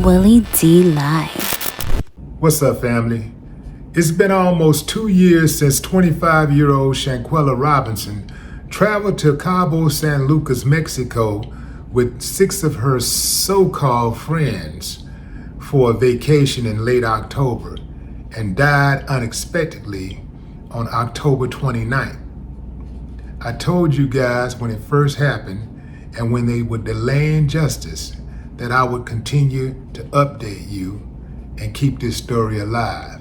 Willie D Live. What's up, family? It's been almost 2 years since 25-year-old Shanquella Robinson traveled to Cabo San Lucas, Mexico with 6 of her so-called friends for a vacation in late October and died unexpectedly on October 29th. I told you guys when it first happened and when they were delaying justice that I would continue to update you and keep this story alive.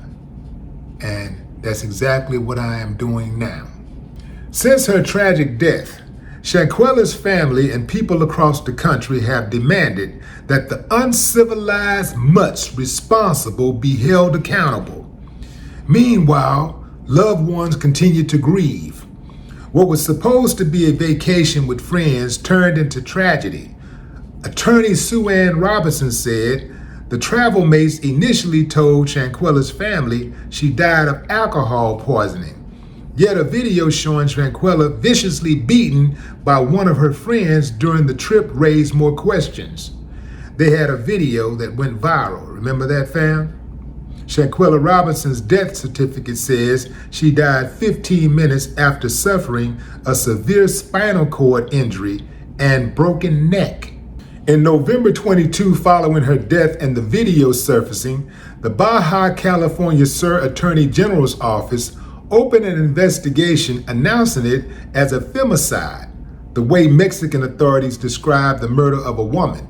And that's exactly what I am doing now. Since her tragic death, Shanquella's family and people across the country have demanded that the uncivilized mutts responsible be held accountable. Meanwhile, loved ones continue to grieve. What was supposed to be a vacation with friends turned into tragedy. Attorney Sue Ann Robinson said the travel mates initially told Shanquella's family she died of alcohol poisoning. Yet a video showing Shanquella viciously beaten by one of her friends during the trip raised more questions. They had a video that went viral. Remember that, fam? Shanquella Robinson's death certificate says she died 15 minutes after suffering a severe spinal cord injury and broken neck. In November 22, following her death and the video surfacing, the Baja California Sur Attorney General's office opened an investigation announcing it as a femicide, the way Mexican authorities described the murder of a woman.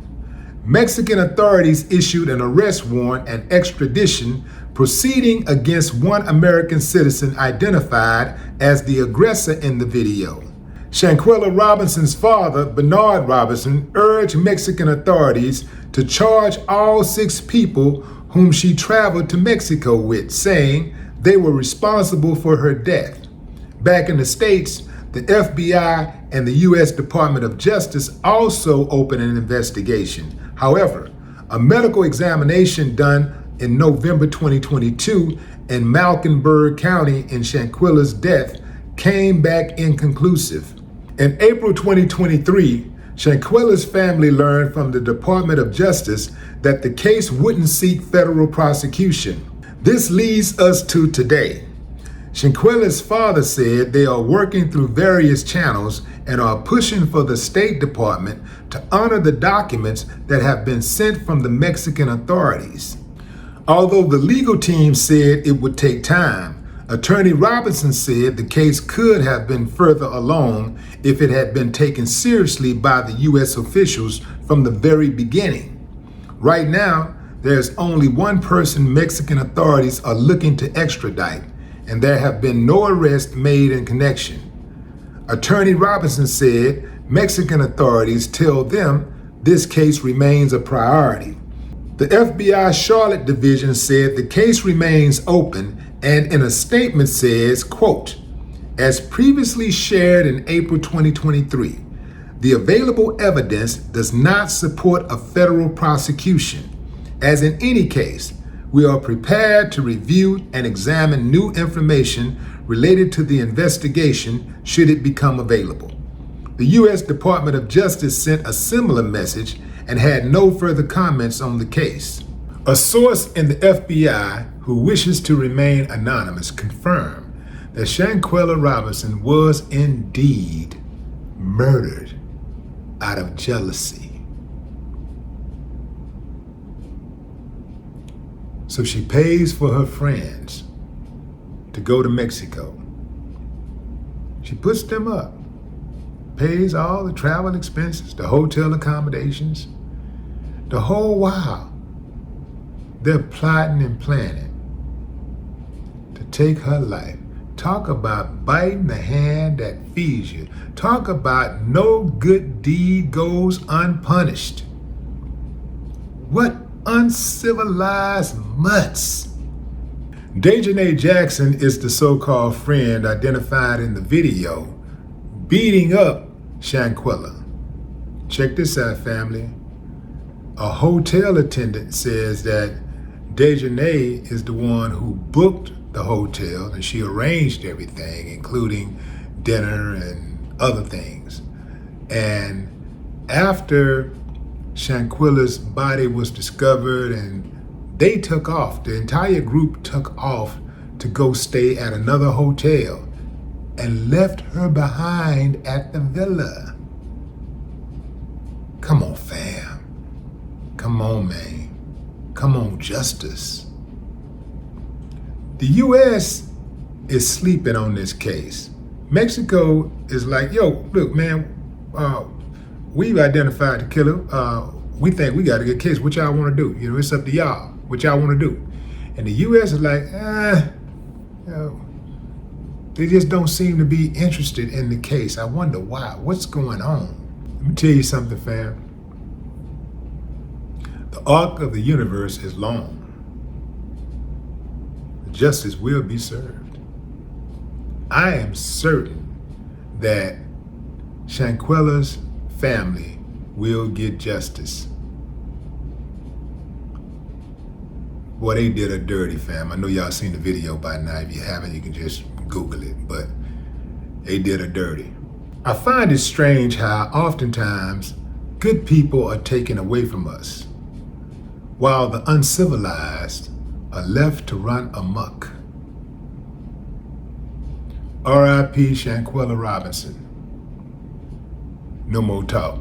Mexican authorities issued an arrest warrant and extradition proceeding against one American citizen identified as the aggressor in the video. Shanquella Robinson's father, Bernard Robinson, urged Mexican authorities to charge all 6 people whom she traveled to Mexico with, saying they were responsible for her death. Back in the States, the FBI and the U.S. Department of Justice also opened an investigation. However, a medical examination done in November 2022 in Malkinburg County in Shanquella's death came back inconclusive. In April 2023, Shanquella's family learned from the Department of Justice that the case wouldn't seek federal prosecution. This leads us to today. Shanquella's father said they are working through various channels and are pushing for the State Department to honor the documents that have been sent from the Mexican authorities. Although the legal team said it would take time, Attorney Robinson said the case could have been further along if it had been taken seriously by the U.S. officials from the very beginning. Right now, there's only one person Mexican authorities are looking to extradite, and there have been no arrests made in connection. Attorney Robinson said Mexican authorities tell them this case remains a priority. The FBI Charlotte Division said the case remains open and in a statement says, quote, as previously shared in April 2023, the available evidence does not support a federal prosecution. As in any case, we are prepared to review and examine new information related to the investigation should it become available. The U.S. Department of Justice sent a similar message and had no further comments on the case. A source in the FBI who wishes to remain anonymous confirmed that Shanquella Robinson was indeed murdered out of jealousy. So she pays for her friends to go to Mexico. She puts them up, pays all the travel expenses, the hotel accommodations, the whole while they're plotting and planning to take her life. Talk about biting the hand that feeds you. Talk about no good deed goes unpunished. What uncivilized mutts. Dejanay Jackson is the so-called friend identified in the video beating up Shanquella. Check this out, family. A hotel attendant says that Dejanay is the one who booked the hotel and she arranged everything, including dinner and other things. And after Shanquella's body was discovered, and they took off. The entire group took off to go stay at another hotel and left her behind at the villa. Come on, fam. Come on, man. Come on, justice. The U.S. is sleeping on this case. Mexico is like, yo, look, man, we've identified the killer. We think we got a good case. What y'all want to do? You know, it's up to y'all. What y'all want to do? And the U.S. is like, they just don't seem to be interested in the case. I wonder why. What's going on? Let me tell you something, fam. The arc of the universe is long. Justice will be served. I am certain that Shanquella's family will get justice. Boy, they did her dirty, fam. I know y'all seen the video by now. If you haven't, you can just Google it, but they did her dirty. I find it strange how oftentimes good people are taken away from us, while the uncivilized are left to run amok. R.I.P. Shanquella Robinson. No more talk.